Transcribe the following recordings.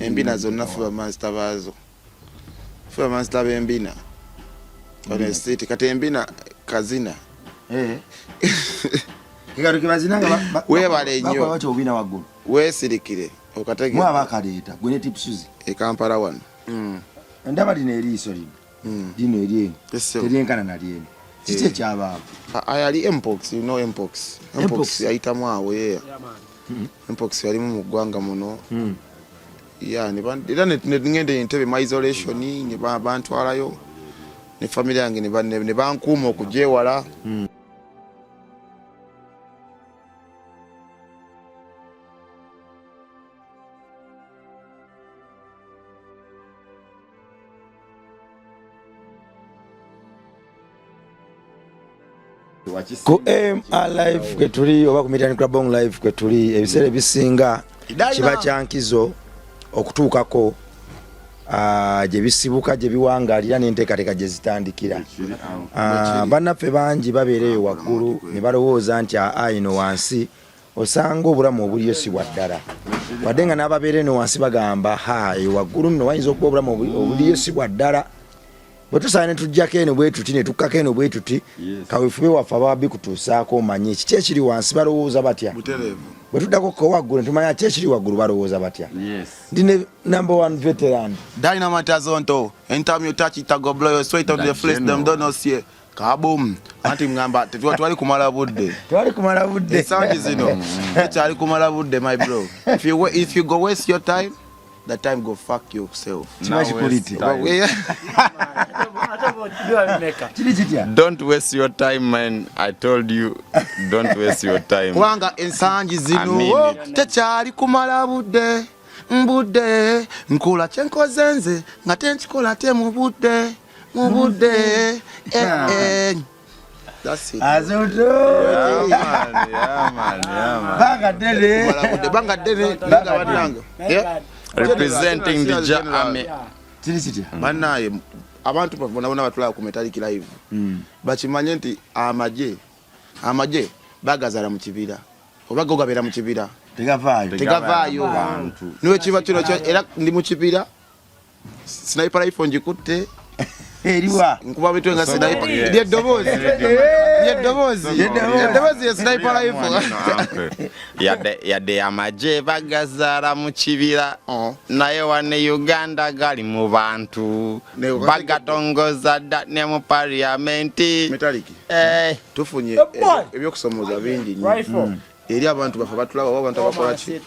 embina zonna fuba master bazo fuba master bembina bale state kati embina kazina kigaro kibazinanga webale nnyo bacho obina waggulu wesirikire okatege mwa bakaleeta gwene tipsuzi Kampala wano ndaba dino eriiso lino dino eryeni teryenkana nalyeni kiki ekyabaako ayali mpox you know mpox yayitamu awo mpox yalimu mu ggwanga muno era ngende entebe mu isolation ne bantwalayo ne family yange ne bankuuma okugyewala ku live kwe tuli oba ku Media Club on live kwe tuli ebiseera bisinga kiba kyankizo okutuukako gye bisibuka gye biwangalira n'enteekateeka gye zitandikira bannaffe bangi babeereyo waggulu ne balowooza nti ino wansi osanga obulamu obuliyo si bwa ddala wadde nga n'ababeera eno wansi bagamba eyo waggulu nno wayinza okuba obulamu obuliyo si bwa ddala bwe tusaana ne tujjako eno bwe tuti ne tukkako eno bwe tuti kaweefube waffe ababbi kutuusaako omanye kiki ekiri wansi balowooza batya bwe tuddako ko waggulu ne tumanya ki ekiri waggulu balowooza batya ndi ne number 1 veteran Dynamite Azonto anytime you touch it I go blow your sweat on the flesh them don't know see kabum anti ngamba twali kumala budde esanji zino ekyali kumala budde my bro if you go waste your time that time go fuck yourself. Don't waste your time, man. I told you, don't waste your time. Wanga ensanji zino tekyali kumala budde mbudde nkola kyenkoze nze nga tenkola te mu budde That's it. Azonto. Yeah, man. Banga dele. Representing the Army. Banaye abantu babona batula ku Metallic live. Bakimanye nti amaje bagazala mu kibira. Obaga ogabera mu kibira. Tegavaayo. Niwe kiba kino era ndi mu kibira. Sniper rifle njikutte. Eriwa nkuba bitwenga sniper ye dobozi ya sniper rifle yade amaje bagazara mu kibira naye wane Uganda gali mu bantu bagatongoza ne mu parliament Metallic tufunye ebyokusomoza bingi eri abantu bafa batulaba abantu abakola ki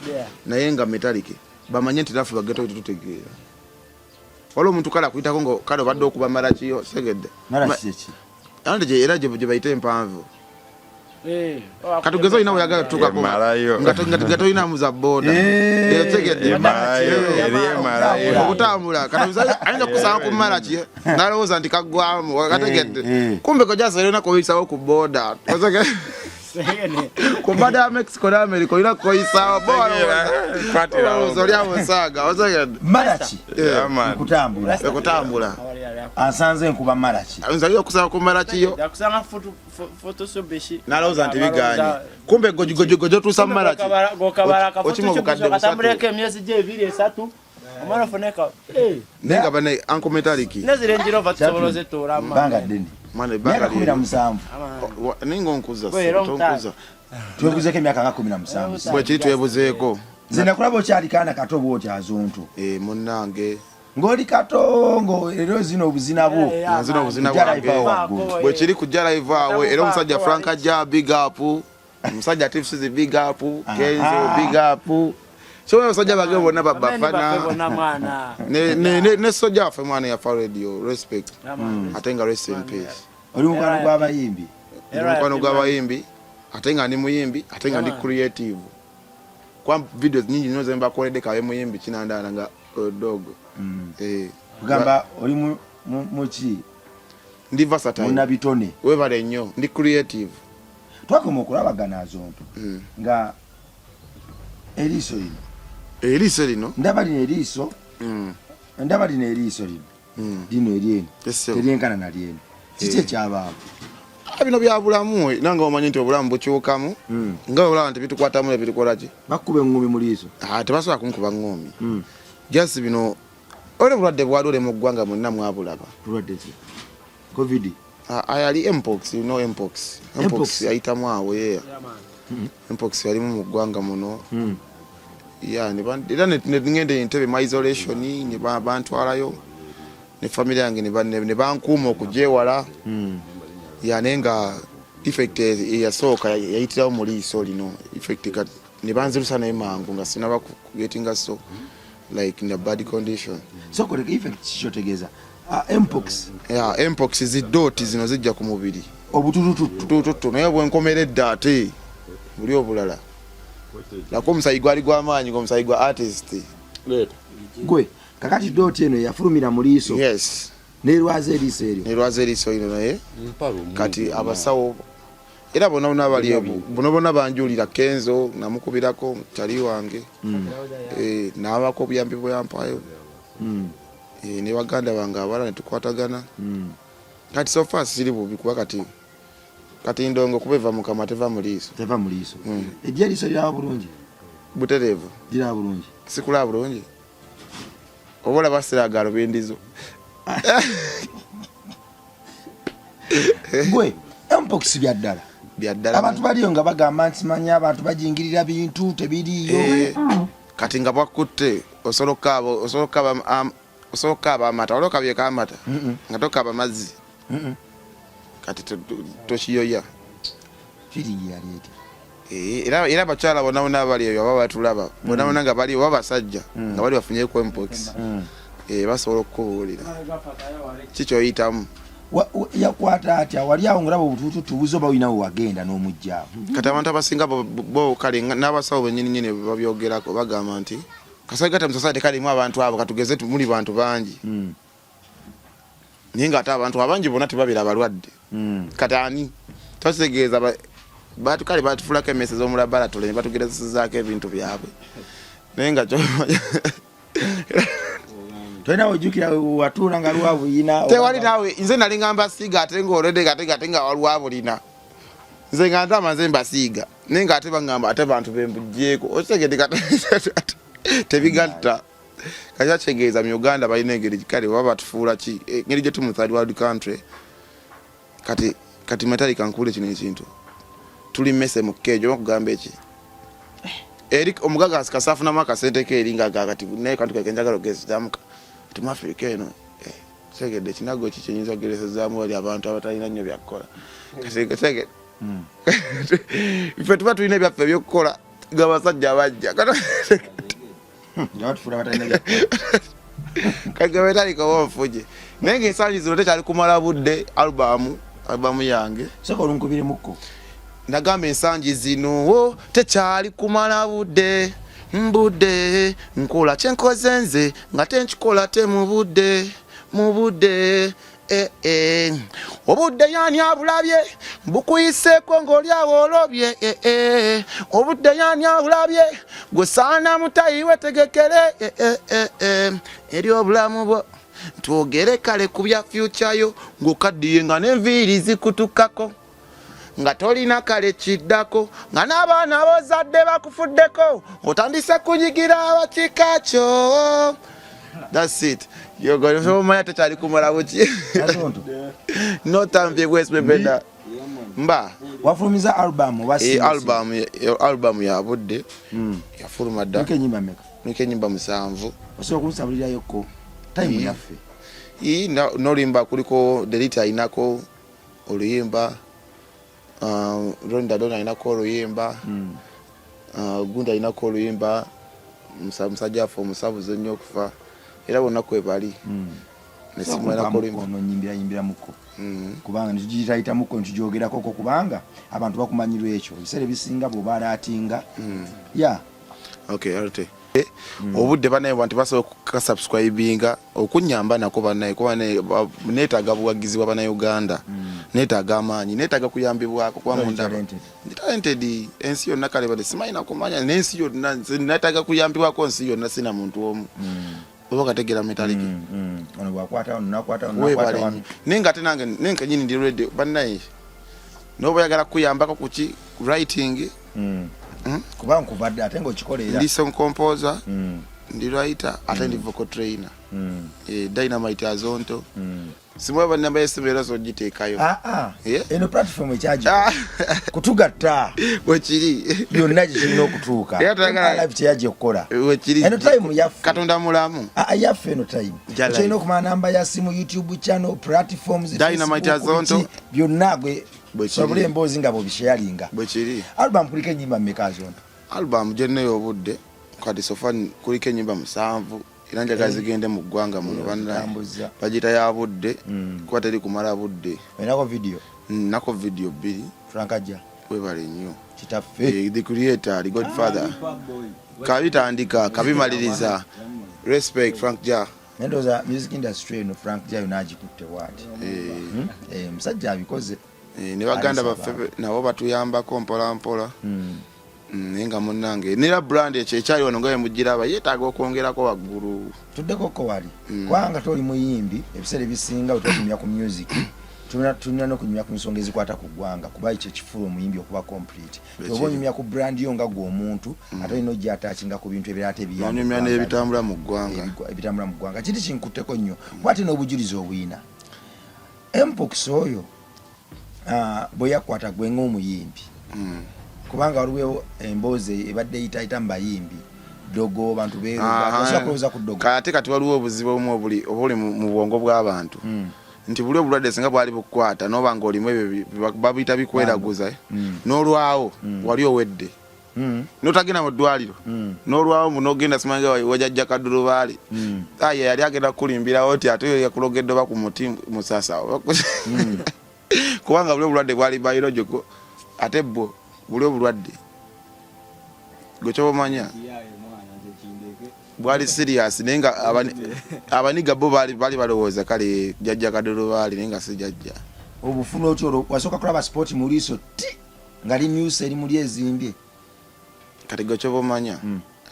naye nga Metallic bamanye nti lafu bageto tutegeera walo muntu kala kuyitako ngo kale badde okuba marachiyo segedde marachichi ande je era je bayite empanvu katugezo ina uyaga tuka ko ngato ina muza boda segedde marayo okutambula katuza ainza kusanga ku marachiyo naloza ndikagwamu wakategedde kumbe ko jasa lena ko isawo ku boda kozake Kubada Mexico na America ina koisa bora kwatira zolia musaga ozagenda marachi kutambula asanze nkuba marachi anzayo kusaba ku marachi yo yakusanga foto so beshi naloza ntiviganye kumbe gojo tusa marachi gokabara ka foto so katambuleke myezi je 2 3 omwana foneka nenga bane Uncle Metallic nezire njiro vatsoboloze torama banga deni mane banga 17 ningo nkuza twebuzeko emyaka 17 bwe kiri twebuzeeko zina kulabo kyali kana kato bwo kyazonto munnange ngoli katongo ero zino obuzina bwo bwe kiri kujja live awe era omusajja Frank ajja big up omusajja Tiffs big up Kenzo big up so wewe soja bagwe bona babafana ne soja afa mwana ya radio respect atenga rest in peace oli mukano gwa bayimbi atenga ni muyimbi atenga ndi creative kwa videos nyingi nyoze mba kolede kawe muyimbi kinandana nga dogo kugamba oli muchi ndi versatile muna bitone we bale nnyo ndi creative twakoma okulabagana azonto nga eriso lino ndaba lino eriso lino dino eryeni teryenkana nalyeni kiki ekyabaako bino bya bulamu nanga omanyi nti obulamu bukyukamu nga olaba nti bitukwatamu ne bitukola ki bakuba engumi mu liiso tebasobola kunkuba ngumi just bino ole bulwadde bwalole mu ggwanga mwenna mwabulaba bulwadde ki covid ayali mpox, you know mpox ayitamu awo yeah mpox yali mu ggwanga muno yeah era ngende Entebbe mu isolation ne bantwalayo ne family yange ne bankuuma okugyewala yeah nenga effect yasooka yayitirawo mu liiso lino effect ne banzirusa naye mangu nga sinaba kugetinga so like in a bad condition. So kole effect kichotegeza mpox mpox zidoti zino zijja ku mubiri obutututu naye bwenkomeredde ate buli obulala lako omusayi gwali gw'amaanyi ng'omusayi gwa artist gwe kakati doti eno yafulumira mu liiso yes nerwaza eriiso eryo naye kati abasawo era bonna bali bonna banjulira Kenzo namukubirako tali wange n'abako buyambi bwampayo ne baganda bange abala ne tukwatagana kati so far siri bubi kuba kati ndongo kubeva mukama teva mu liiso ejja liiso lya bulungi buterevu lya bulungi sikula bulungi obola basiragalo bendizo gwe mpox byaddala abantu baliyo nga bagamba nti manya abantu bajingirira bintu tebiriyo kati nga bwakutte osoloka amata oloka byeka amata nga tokaba mazzi kati toshiyoya feeling yalete era bakyala bonna bali eyo baba batulaba bonna nga bali babasajja nga bali bafunye ku mpox basobola okubuulira kikyoyitamu yakwata atya wali awo ngulaba obutututu buzoba oyinawo wagenda n'omujjaawo kati abantu abasinga bo kale n'abasawo bennyininyini babyogerako bagamba nti kasai gata musasade kalimu abantu abo katugeze muli bantu bangi naye nga ate abantu abangi bonna tebabira abalwadde kati ani totegeeza batukale batufulako emmese z'omulabalatole ne batugerezezaako ebintu byabwe naye nga tolina ojjukira watuula nga lwavu yina tewali naawe nze nali ngamba siga ate ng'olede gate nga walwavu lina nze nga ntama nze mbasiiga naye nga ate bagamba ate bantu bembugjeeko okitegedde tebigatta kakyategeeza mu Uganda balina engeri kale baba batufuula ki engeri gye tumu third world country kati metali kankule kino ekintu tuli mmese mu keejo bakugamba eki Eric omugaga asikasafunamu akasente ke eringa kati naye kantu kakenjagala ogezitamuka mu Africa eno segedde ekinago ki kyenyinza okugeresezaamu wali abantu abatalina nnyo byakukola segedde ife tuba tulina ebyaffe ebyokukola nga basajja abajja kagabetaliko bonfuje naye ng'ensangi zino tekyali kumala budde alubamu yange soka olunkubiremukko nagamba ensangi zino tekyali kumala budde mbudde nkola kyenkoze nze nga tenkikola te mu budde obudde yani abulabye bukuyiseeko ng'olyawo olobye obudde yani abulabye gwe saana mutayiwe tegekere eri obulamu bwo twogere kale ku bya future ng'okaddiye nga n'enviiri zikutukako nga tolina kale kiddako nga n'abaana bozadde bakufuddeko otandise kunyigira abakikakyo. That's it. You're going to maya tekyali kumala buki notamvye bwesibebeda mba wafulumiza album album ya budde yafuluma dda nike nyimba 7 osobola kunsabulirayoko time yaffe nolimba kuliko delete ainako oluyimba Ronda Dona inako oluyimba Gunda inako oluyimba musajja afo musabuze nnyo okufa era bonna kwebali nesimala koluyimba ono nyimbira muko kubanga nitugiyita muko ntujogerako kubanga abantu bakumanyirwa ekyo bisere bisinga bobala atinga okay arte obudde banaye bantu basobola okukasubscribinga okunyamba nako banaye kuba neetaaga buwagizi bwa bannayuganda neetaaga amaanyi neetaaga kuyambibwako kuba munda talented ensi yonna kale bade simanyi nakumanya n'ensi yonna neetaaga kuyambibwako nsi yonna sina muntu omu oba kategera metaliki ono bwakwata ono nakwata naye nga ate nange nyini ndi ready banaye noba oyagala kuyambako kuki writing kubanga nkuvadde ate ng'okikolera ndi song composer ndi writer ate ndi vocal trainer. Dynamite Azonto. Simwaba namba yesemera so giteekayo. Eno platform echaji. Kutugatta. Wekiri. Byonna kirina okutuuka. Live kyaje okukola. Wekiri. Eno time yaffe. Katonda mulamu. Yaffe eno time. Kirina okumanya namba ya simu, YouTube channel, platforms, Dynamite Azonto. Byonna gwe. Sabule emboozi nga bobisharinga. Bwekiri. Album kuliko ennyimba mmeka Azonto? Album jenneyo obudde. Kati sofani kuliko ennyimba 7. Iranja gazigende mu ggwanga muno banna bagita ya budde kwa teri kumala budde enako video nako video 2 Frankaja webale nnyo kitaffe the creator the godfather kabita andika kabimaliriza respect Frank Ja nendoza music industry no Frank Ja unagikutte wati musajja abikoze ne baganda baffe nabo batuyambako mpola mpola Nenga munange nira brand ekyali wano ngaye mujiraba yetaaga okwongerako waggulu tuddeko ko wali kwanga toli muyimbi ebisere bisinga utotumya ku music tunina no kunyumya ku nsonga ezikwata ku ggwanga kuba ekyo kifulo omuyimbi okuba complete obonyumya ku brand yo nga gwo omuntu ate ino gyatachinga ku bintu ebirate biyamba onyumya n'ebitambula mu ggwanga ebitambula mu ggwanga kiti kinkutteko nnyo kwate n'obujulizi obwina Mpox oyo bwe yakwata gwe ng'omuyimbi kubanga waliwo emboozi ebadde yitayita mbayimbi dogo bantu beero basokoza ku dogo kati waliwo obuzibu obuli mu bwongo bw'abantu nti buli obulwadde singa bwali bukwata n'obanga olimu ebyo babiyita bikweraguza n'olwawo wali owedde n'otagenda mu ddwaliro n'olwawo n'ogenda simanga wajajja kadulubaali yali agenda kukulimbirawo ti ate yakulogedde oba ku muti musasa kubanga buli obulwadde bwali biological ate bwo buli obulwadde gwekyobamanya bwali serious naye nga abaniga bo bali balowooza kale jajja kadulubaali naye nga si jajja obufuna otyo wasooka kulaba sport mu liiso ti nga news eri muli ezimbye kati gwekyobamanya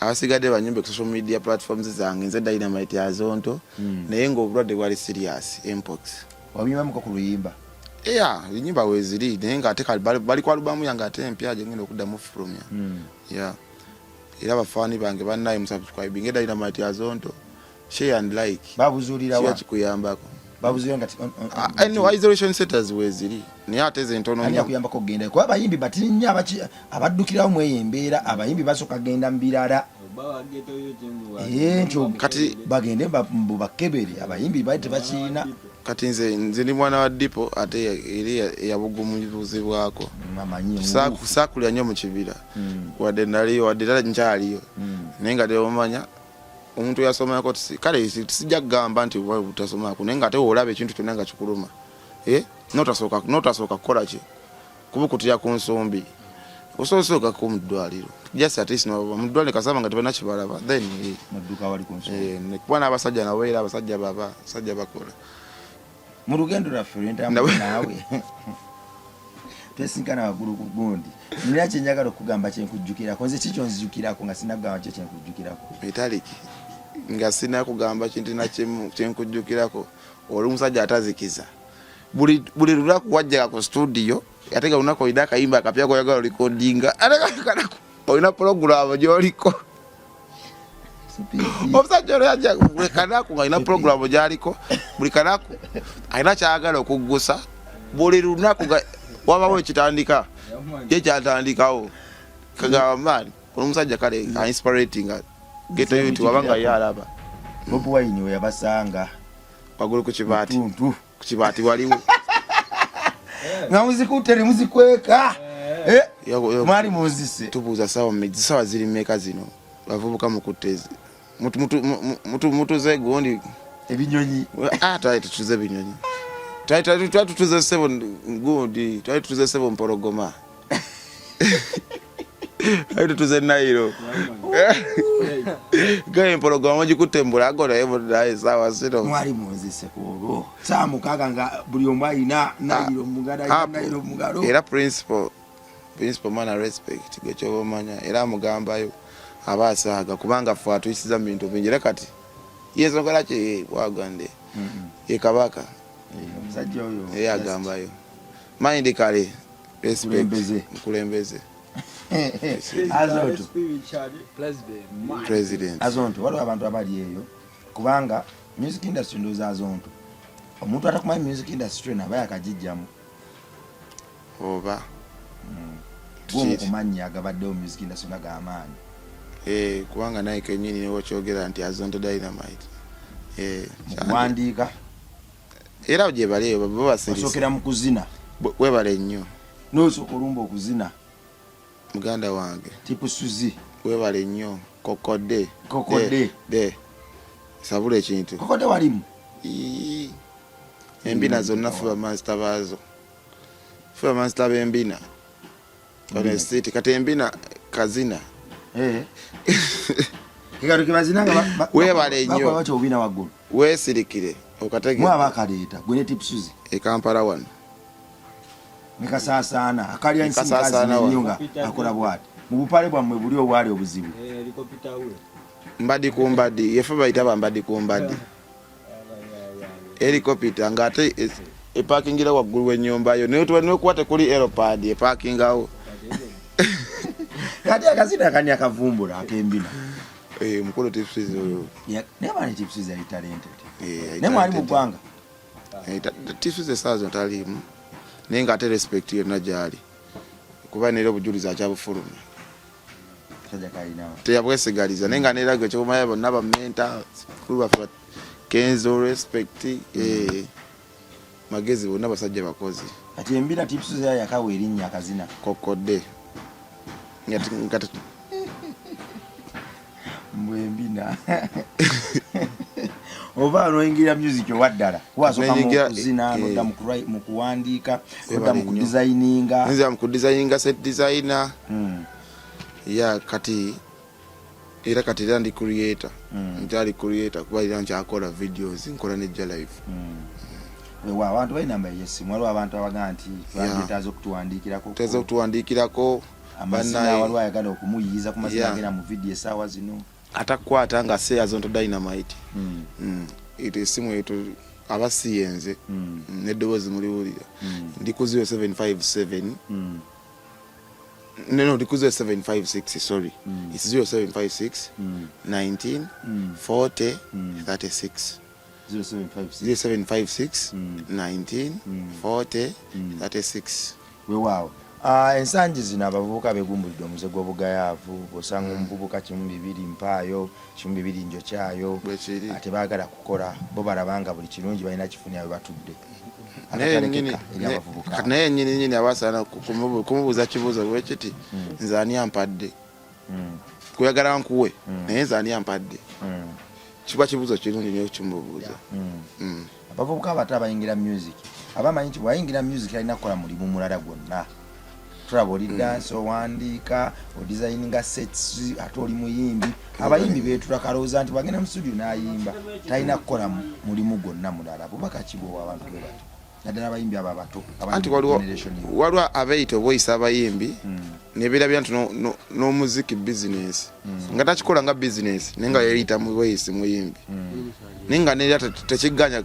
abasigadde banyumbe ku social media platforms zange nze Dynamite Azonto naye nga obulwadde bwali serious Mpox wabimbamuko ku luyimba inyimba weziri naye nga ate bali kwa alubamu yange ate empya gengenda okuddamu fulumya era abafani bange bannaye musubscribing Dynamite Azonto share and like babuzuulirawa kikuyambako babuzuulira nga isolation centers weziri naye ate ze ntono nnyo kuyambako kugenda kuba abayimbi batinya abaddukirawo mweyembeera abayimbi basooka genda mu birala kati bagende bakebere abayimbi bali tebakiina kati nze ndi mwana wa Dipo ate eri yabugumuzibwako sakulya nnyo mu kibira wadde nkyaliyo naye nga teomanya omuntu yasomako kale tisijja kugamba nti butasomako naye nga ate olaba ekintu kyonna nga kikuluma notasooka kukola ki kubukutira ku nsumbi osooka ku mu ddwaliro just at least mu ddwaliro kasaba nga tebana kibalaba then kuba n'abasajja nabo era abasajja bakola mu lugendo lwaffe lwentambula naawe twesinkana waggulu ku gundi nina kyenjagala okugamba kyenkujjukirako nze kikyo nzijukirako nga sinakugamba kyo kyenkujjukirako metaliki nga sinakugamba kintu nakimu kyenkujjukirako oli omusajja atazikiza buli lunaku wajjaga ku studio ate nga lunaku olina akayimba akapyako oyagala olikodinga ate olina pulogulamu gyoliko omusajja ono yajja buli kanaku nga alina pulogulamu gy'aliko buli kanaku alina kyagala okuggusa buli lunaku wabawo ekitandika ye kyatandikawo kagamba maani omusajja kale inspirating geto yuti wabanga yalaba Bobi Wine we yabasanga wagulu ku kibaati waliwo nga muzikutere muzikweka mwali muzise tubuuza sawa ziri mmeka zino bavubuka mukutezi mutuze gundi ebinyonyi twali tutuze ebinyonyi twali tutuze 7 gundi twali tutuze 7 mpologoma twali tutuze Nairo gaye mpologoma mugikutembula agona yemudaye sawa sino mwali muzise kubo samukaga nga buli omu alina Nairo mugalo era principal mana respect gwekyobamanya era amugambayo abasaaga kubanga ffe atuyisiza mu bintu bingi era kati yensonga ki wagande ye kabaka omusajja oyo agambayo mind kale respect mukulembeze Azonto president Azonto waliwo abantu abali eyo kubanga music industry ndoza Azonto omuntu atakumanyi music industry naba yakagijjamu oba kumanya agabaddewo music industry nga gamaanyi kubanga naye kenyini newo kyogera nti Azonto Dynamite kuwandiika era gye baleyo bo basirisa osokera mu kuzina webale nnyo n'osooka olumba okuzina muganda wange tipu Suzi webale nnyo kokodde sabula ekintu kokodde walimu embina zonna fuba master baazo fuba master b'embina honesty kati embina kazina kigaro kibazinanga webale nnyo bacho ubina waggulu weesirikire okatege mwaba akaleeta gwe ne tipu Suzi Kampala wano nikasaasana akalya nsinkazi n'ennyunga akola bwati mu bupale bwammwe buli obwali obuzibu mbadi kumbadi yefe bayita bambadi kumbadi helicopter ngate eparkingira waggulu w'ennyumba yo n'okuba tekuli aeropad eparkingawo kati akazina kani akavumbula akembina mukulu tipsizi oyo nebani tipsizi ali talented nemwali mu ggwanga tipsizi esaazo talimu naye nga ate respect yonna gyali kuba neera obujulizi akyabufulumya teyabwesigaliza naye nga neera gwe kyokumanya bonna bamenta kulu baffe kenzo respect magezi bonna basajja bakozi kati embina tipsizi yakawa erinnya akazina kokodde mbwembina oba noyingira music owaddala wasoka mu kuzina nodda mu kuwandiika nodda mu kudesigninga nzira mu kudesigninga set designer kati era ndi creator ntali creator kuba era nkyakola videos nkola nejja live wewa abantu balina namba y'essimu waliwo abantu abagaa nti teza okutuwandiikirako amazina waliwo ayagala okumuyiiza ku mazina agenda mu video essaawa zino atakwata nga se Azonto Dynamite ito esimu eto abasiyenze n'eddoboozi muliwulira ndi ku 0757 no ndi ku 0756 sorry it's 0756 19 40 36 0756 19 40 36 weewaawo ensangi zino abavubuka begumbulidde omuze gw'obugayaavu osanga omuvubuka 12 mpaayo 12 njokyayo ate baagala kukola bo balabanga buli kirungi balina kifunyawe batudde naye nyini abasaana kumubuuza kibuuzo bwekiti nze ani ampadde kuyagala nkuwe naye nze ani ampadde kiba kibuuzo kirungi nyo kimubuuza abavubuka abato abayingira music abamanyi nti bwayingira music alina kukola mulimu mulala gwonna tulaba oli dansi owandiika odesigninga sets ate oli muyimbi abayimbi beetula kalowooza nti bagenda mu studio n'ayimba talina kukola mulimu gwonna mulala bubaka kibwa abantu be bato naddala abayimbi abo abato anti waliwo abeeyita obweyisa abayimbi nebirabya nti n'omuziki bizinesi nga takikola nga bizinesi naye nga yeeyita mubweyisi muyimbi naye nga neera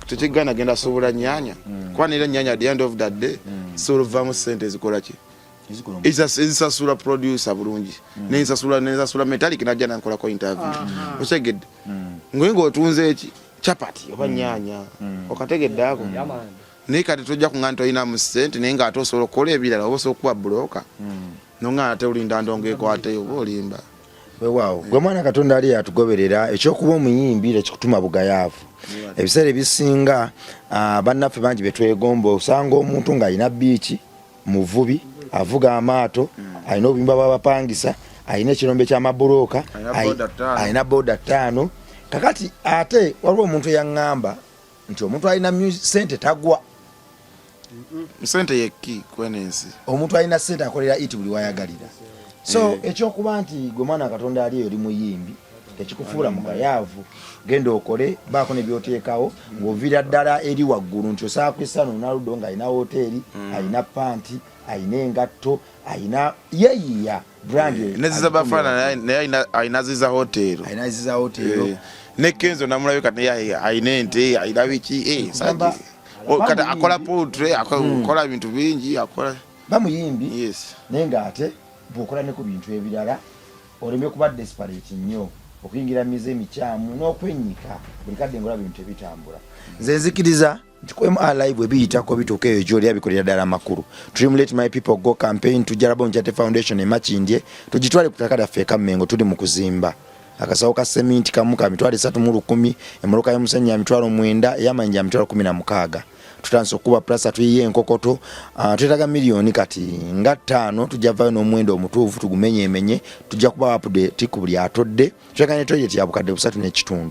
tekiganya genda suubula nnyanya kuba neera nnyanya at the end of that day soluvaamu sente ezikolaki ezisasula producer bulungi nensasula metallic najja nankolako interview otegedde ngoye ng'otunze eki chapati oba nyanya okategedde ako naye kati tojja kuŋŋa nti olinamu sente naye ng'ate osobola okukola ebirala oba osobola okuba bulooka nonga ate olinda ndongo ekwateyo oba olimba weewaawo gwe mwana Katonda ali yatugoberera ekyokuba omuyimbi tekikutuma bugayaavu ebiseera ebisinga bannaffe bangi betwegomba osanga omuntu ng'alina biiki muvubi avuga amaato alina obuyimba bw'abapangisa alina ekirombe ky'amabulooka alina boda 5 kakati ate waliwo omuntu eyaŋŋamba nti omuntu alina sente tagwa sente yekki kwenensi omuntu alina sente akolera iti buli wayagalira so ekyokuba nti gwe mwana Katonda ali oli muyimbi tekikufuula mugayaavu genda okole baako ne byoteekawo ng'oviira ddala eri waggulu nti osaa kwesano naluddo ng'alina hoteeri alina panti alina engatto alina yeyiya brand neziza bafana naye alina ziza hoteero ne Kenzo namulabe kati naye alina ente alina biki kati akola poultry akola bintu bingi akola bamuyimbi naye ng'ate bw'okola ne ku bintu ebirala oleme kuba desperate nnyo okuyingira mize emikyamu n'okwenyika buli kadde ng'olaba bintu ebitambula. Nze nzikiriza nti live ebiyitako bituuka eyo gy'oli abikolera ddala amakulu. Tuli mu Let My People Go campaign tujja Rabon Chate Foundation Makindye tugitwale ku ttaka lyaffe e Kamengo tuli mu kuzimba. Akasawo ka seminti kamu ka mitwalo 310, emmoloka y'omusenyu ya mitwalo 9, ey'amayinja ya mitwalo 16. Tutandise okuba plasa tuyiye enkokoto twetaaga miliyoni kati nga 5 tujja vayo n'omuwendo omutuufu tugumenyeemenye tujja kuba update ku buli atodde twekane toilet ya bukadde 3.5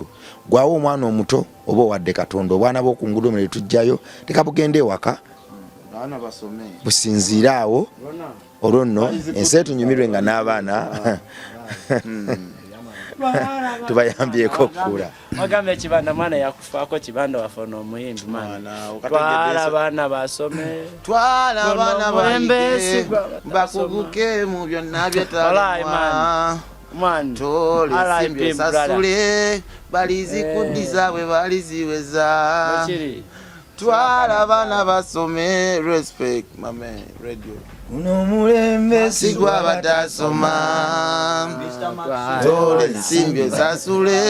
gwawo omwana omuto oba owadde Katonda obwana bw'okungudo mule tujjayo tekabugende ewaka Bana basome businziira awo olwo nno ensi etunyumirwe nga n'abaana tubayambyeko okukula. Wagambe ekibanda mwana yakufaako kibanda wafona omuyimbi mwana. Twala abaana basome. Twala abaana bayige bakuguke mu byonna byetalimwa. Man, tole simbi sasule balizikuddiza bwe baliziweza. Twala abaana basome. Respect my man radio. Uno mulembe sigwa batasoma tole simbi sasule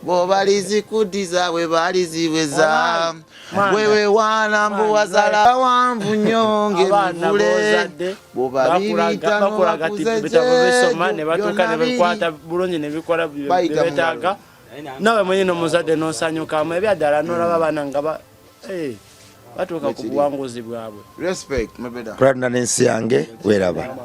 bo balizikuddiza bwe baliziweza. Wewe wana mbu wazala wanvu nyonge mvule bo babibita bakulagatibisoma ne batuuka ne bekwata bulungi ne bikola byetaaga nawe mwennyini omuzadde n'osanyukamu ebyaddala n'olaba abaana nga batuuka ku buwanguzi bwabwe. Respect my brother. Kulanda n'ensi yange weraba.